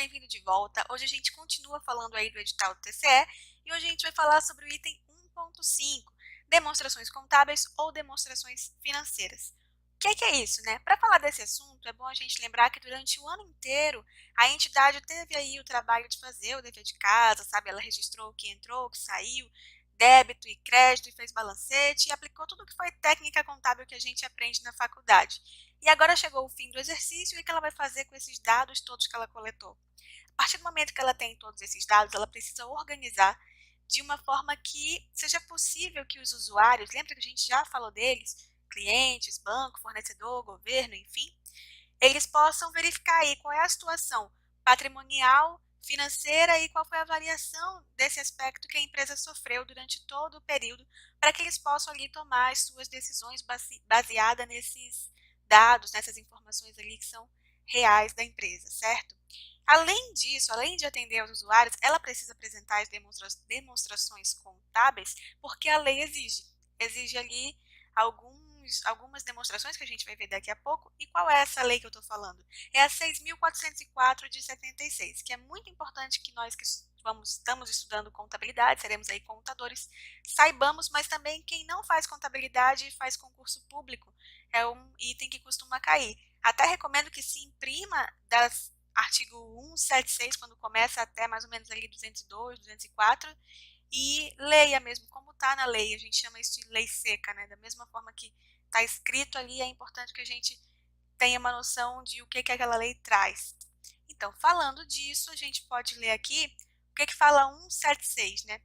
bem-vindo de volta. Hoje a gente continua falando aí do edital do TCE e hoje a gente vai falar sobre o item 1.5, demonstrações contábeis ou demonstrações financeiras. O que é isso, né? Para falar desse assunto, é bom a gente lembrar que durante o ano inteiro a entidade teve aí o trabalho de fazer o dever de casa, sabe? Ela registrou o que entrou, o que saiu, débito e crédito e fez balancete e aplicou tudo o que foi técnica contábil que a gente aprende na faculdade. E agora chegou o fim do exercício e o que ela vai fazer com esses dados todos que ela coletou? A partir do momento que ela tem todos esses dados, ela precisa organizar de uma forma que seja possível que os usuários, lembra que a gente já falou deles, clientes, banco, fornecedor, governo, enfim, eles possam verificar aí qual é a situação patrimonial, financeira e qual foi a variação desse aspecto que a empresa sofreu durante todo o período, para que eles possam ali tomar as suas decisões baseadas nesses dados, nessas informações ali que são reais da empresa, certo? Além disso, além de atender aos usuários, ela precisa apresentar as demonstrações contábeis, porque a lei exige. Exige ali algumas demonstrações que a gente vai ver daqui a pouco. E qual é essa lei que eu estou falando? É a 6.404 de 76, que é muito importante que nós que estamos estudando contabilidade, seremos aí contadores, saibamos, mas também quem não faz contabilidade e faz concurso público é um item que costuma cair. Até recomendo que se imprima das artigo 176, quando começa até mais ou menos ali 202, 204, e leia mesmo como está na lei. A gente chama isso de lei seca, né? Da mesma forma que está escrito ali, é importante que a gente tenha uma noção de o que aquela lei traz. Então, falando disso, a gente pode ler aqui o que fala 176, né?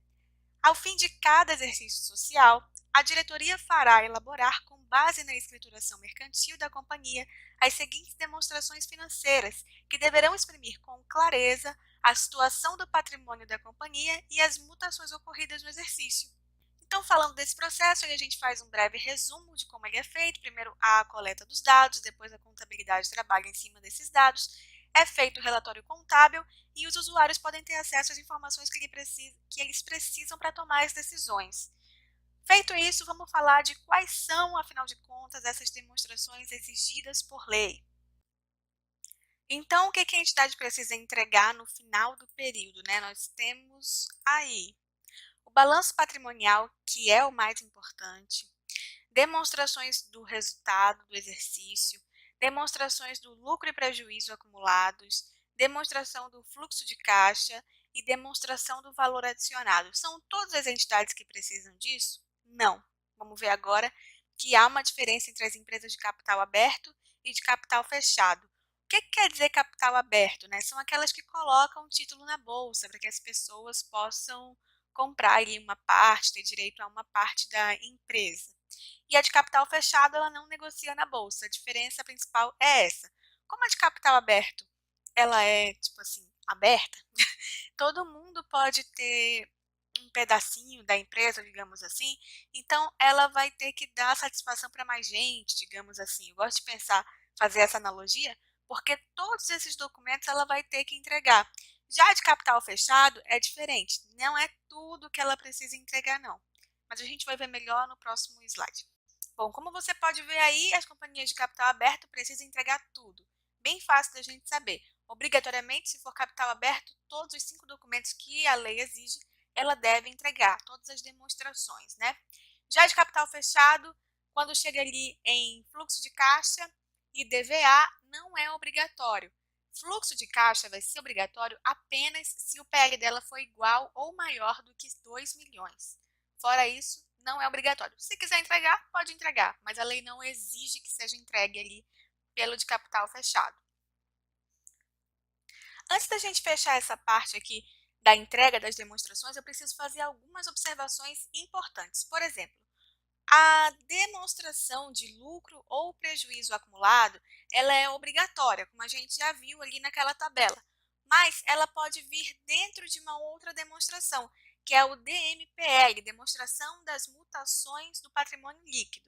Ao fim de cada exercício social, a diretoria fará elaborar, com base na escrituração mercantil da companhia, as seguintes demonstrações financeiras, que deverão exprimir com clareza a situação do patrimônio da companhia e as mutações ocorridas no exercício. Então, falando desse processo, aí a gente faz um breve resumo de como ele é feito. Primeiro, a coleta dos dados, depois a contabilidade trabalha em cima desses dados, é feito o relatório contábil e os usuários podem ter acesso às informações que eles precisam para tomar as decisões. Feito isso, vamos falar de quais são, afinal de contas, essas demonstrações exigidas por lei. Então, o que a entidade precisa entregar no final do período, né? Nós temos aí o balanço patrimonial, que é o mais importante, demonstrações do resultado do exercício, demonstrações do lucro e prejuízo acumulados, demonstração do fluxo de caixa e demonstração do valor adicionado. São todas as entidades que precisam disso? Não. Vamos ver agora que há uma diferença entre as empresas de capital aberto e de capital fechado. O que quer dizer capital aberto, né? São aquelas que colocam o título na bolsa para que as pessoas possam comprar ali uma parte, ter direito a uma parte da empresa. E a de capital fechado, ela não negocia na bolsa. A diferença principal é essa. Como a de capital aberto, ela é, tipo assim, aberta, todo mundo pode ter um pedacinho da empresa, digamos assim, então ela vai ter que dar satisfação para mais gente, digamos assim. Eu gosto de pensar, fazer essa analogia, porque todos esses documentos ela vai ter que entregar. Já de capital fechado é diferente, não é tudo que ela precisa entregar, não. Mas a gente vai ver melhor no próximo slide. Bom, como você pode ver aí, as companhias de capital aberto precisam entregar tudo. Bem fácil da gente saber. Obrigatoriamente, se for capital aberto, todos os 5 documentos que a lei exige, ela deve entregar, todas as demonstrações, né? Já de capital fechado, quando chega ali em fluxo de caixa e DVA, não é obrigatório. Fluxo de caixa vai ser obrigatório apenas se o PL dela for igual ou maior do que 2 milhões. Fora isso, não é obrigatório. Se quiser entregar, pode entregar, mas a lei não exige que seja entregue ali pelo de capital fechado. Antes da gente fechar essa parte aqui da entrega das demonstrações, eu preciso fazer algumas observações importantes. Por exemplo, a demonstração de lucro ou prejuízo acumulado, ela é obrigatória, como a gente já viu ali naquela tabela. Mas ela pode vir dentro de uma outra demonstração, que é o DMPL, Demonstração das Mutações do Patrimônio Líquido.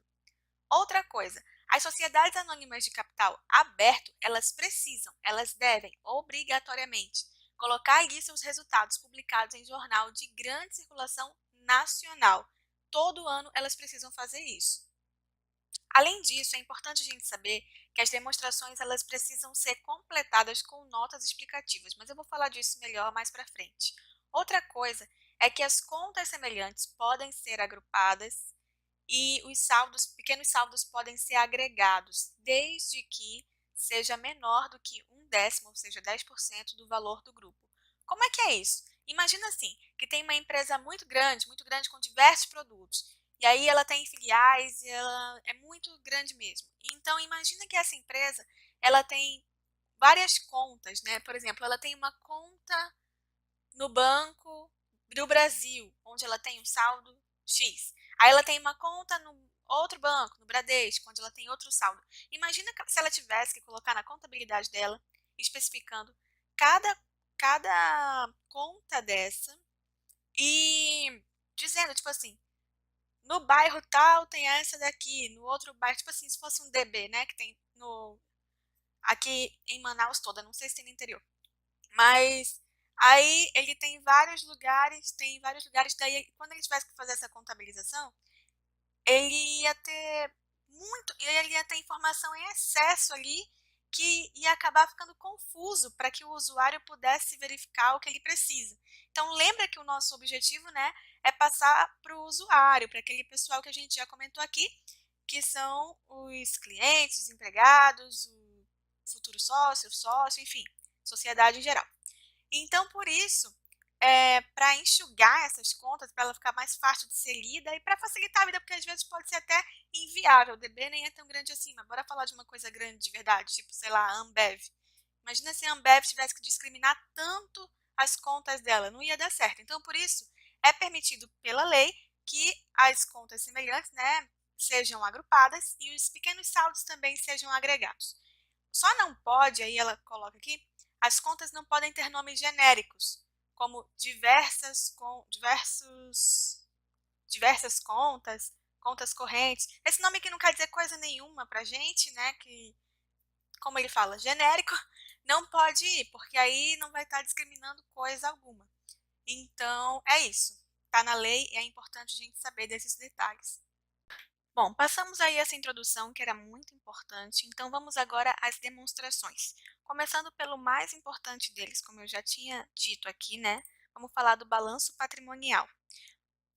Outra coisa, as sociedades anônimas de capital aberto, elas devem, obrigatoriamente, colocar ali seus resultados publicados em jornal de grande circulação nacional. Todo ano elas precisam fazer isso. Além disso, é importante a gente saber que as demonstrações elas precisam ser completadas com notas explicativas, mas eu vou falar disso melhor mais para frente. Outra coisa é que as contas semelhantes podem ser agrupadas e os saldos, pequenos saldos podem ser agregados, desde que seja menor do que um décimo, ou seja, 10% do valor do grupo. Como é que é isso? Imagina assim, que tem uma empresa muito grande com diversos produtos. E aí ela tem filiais e ela é muito grande mesmo. Então imagina que essa empresa, ela tem várias contas, né? Por exemplo, ela tem uma conta no Banco do Brasil, onde ela tem um saldo X. Aí ela tem uma conta no outro banco, no Bradesco, onde ela tem outro saldo. Imagina se ela tivesse que colocar na contabilidade dela, especificando cada, cada conta dessa e dizendo, tipo assim, no bairro tal tem essa daqui, no outro bairro, tipo assim, se fosse um DB, né, que tem no aqui em Manaus toda, não sei se tem no interior. Mas aí ele tem vários lugares, daí quando ele tivesse que fazer essa contabilização, ele ia ter ele ia ter informação em excesso ali que ia acabar ficando confuso para que o usuário pudesse verificar o que ele precisa. Então lembra que o nosso objetivo, né, é passar para o usuário, para aquele pessoal que a gente já comentou aqui, que são os clientes, os empregados, o futuro sócio, o sócio, enfim, sociedade em geral. Então, por isso, para enxugar essas contas, para ela ficar mais fácil de ser lida e para facilitar a vida, porque às vezes pode ser até inviável. O DB nem é tão grande assim, mas bora falar de uma coisa grande de verdade, tipo, sei lá, a Ambev. Imagina se a Ambev tivesse que discriminar tanto as contas dela, não ia dar certo. Então, por isso, é permitido pela lei que as contas semelhantes, né, sejam agrupadas e os pequenos saldos também sejam agregados. Só não pode, aí ela coloca aqui, as contas não podem ter nomes genéricos, como diversas contas, contas correntes. Esse nome aqui não quer dizer coisa nenhuma pra gente, né? Que, como ele fala, genérico, não pode ir, porque aí não vai estar discriminando coisa alguma. Então, é isso. Tá na lei e é importante a gente saber desses detalhes. Bom, passamos aí essa introdução que era muito importante, então vamos agora às demonstrações. Começando pelo mais importante deles, como eu já tinha dito aqui, né? Vamos falar do balanço patrimonial.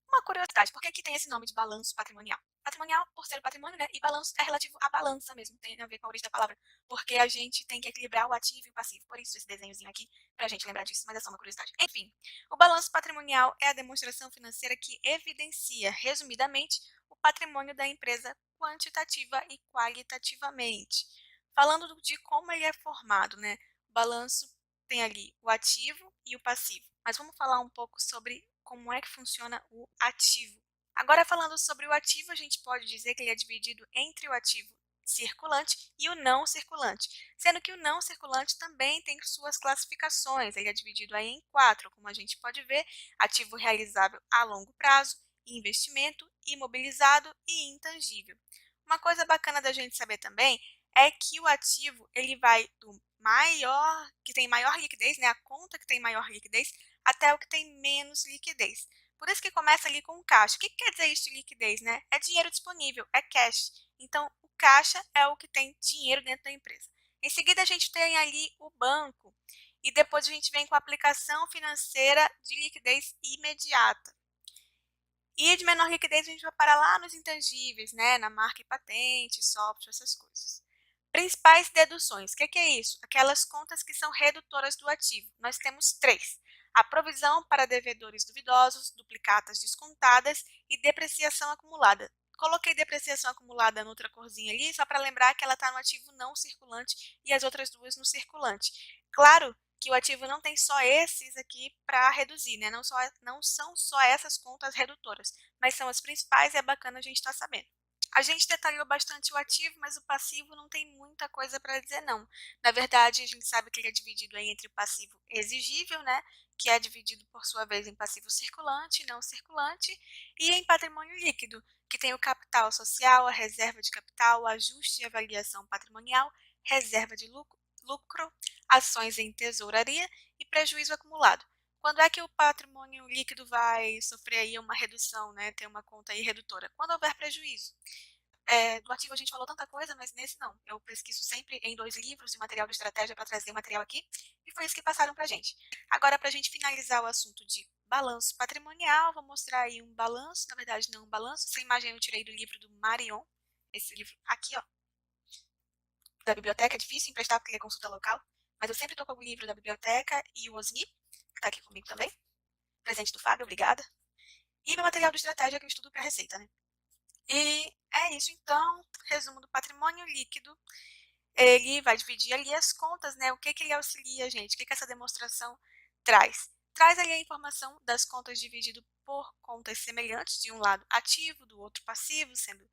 Uma curiosidade, por que que tem esse nome de balanço patrimonial? Patrimonial, por ser patrimônio, né? E balanço é relativo à balança mesmo, tem a ver com a origem da palavra. Porque a gente tem que equilibrar o ativo e o passivo. Por isso esse desenhozinho aqui, pra gente lembrar disso, mas é só uma curiosidade. Enfim, o balanço patrimonial é a demonstração financeira que evidencia, resumidamente, o patrimônio da empresa quantitativa e qualitativamente. Falando de como ele é formado, né? O balanço tem ali o ativo e o passivo. Mas vamos falar um pouco sobre como é que funciona o ativo. Agora, falando sobre o ativo, a gente pode dizer que ele é dividido entre o ativo circulante e o não circulante, sendo que o não circulante também tem suas classificações. Ele é dividido aí em quatro, como a gente pode ver: ativo realizável a longo prazo, investimento, imobilizado e intangível. Uma coisa bacana da gente saber também é que o ativo ele vai do maior, que tem maior liquidez, né, a conta que tem maior liquidez, até o que tem menos liquidez. Por isso que começa ali com o caixa. O que quer dizer isso de liquidez, né? É dinheiro disponível, é cash. Então, o caixa é o que tem dinheiro dentro da empresa. Em seguida, a gente tem ali o banco. E depois a gente vem com a aplicação financeira de liquidez imediata. E de menor liquidez a gente vai parar lá nos intangíveis, né? Na marca e patente, software, essas coisas. Principais deduções. O que é isso? Aquelas contas que são redutoras do ativo. Nós temos três: a provisão para devedores duvidosos, duplicatas descontadas e depreciação acumulada. Coloquei depreciação acumulada noutra corzinha ali, só para lembrar que ela está no ativo não circulante e as outras duas no circulante. Claro que o ativo não tem só esses aqui para reduzir, né? Não são só essas contas redutoras, mas são as principais e é bacana a gente estar sabendo. A gente detalhou bastante o ativo, mas o passivo não tem muita coisa para dizer, não. Na verdade, a gente sabe que ele é dividido aí entre o passivo exigível, né, que é dividido, por sua vez, em passivo circulante e não circulante, e em patrimônio líquido, que tem o capital social, a reserva de capital, o ajuste e avaliação patrimonial, reserva de lucro, ações em tesouraria e prejuízo acumulado. Quando é que o patrimônio líquido vai sofrer aí uma redução, né, ter uma conta aí redutora? Quando houver prejuízo. do artigo a gente falou tanta coisa, mas nesse não. Eu pesquiso sempre em 2 livros de material de estratégia para trazer o material aqui, e foi isso que passaram pra gente. Agora, para a gente finalizar o assunto de balanço patrimonial, vou mostrar aí um balanço, na verdade não um balanço, essa imagem eu tirei do livro do Marion, esse livro aqui, ó, da biblioteca, é difícil emprestar porque ele é consulta local, mas eu sempre estou com o livro da biblioteca e o OSMI, que está aqui comigo também, presente do Fábio, obrigada. E meu material de estratégia que eu estudo para receita, né? E é isso, então, resumo do patrimônio líquido, ele vai dividir ali as contas, né? O que que ele auxilia, gente? O que que essa demonstração traz? Traz ali a informação das contas dividido por contas semelhantes, de um lado ativo, do outro passivo, sendo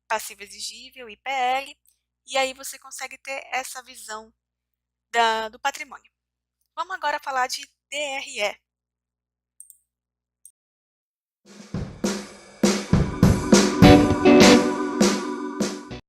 passivo exigível e PL, e aí você consegue ter essa visão do patrimônio. Vamos agora falar de DRE.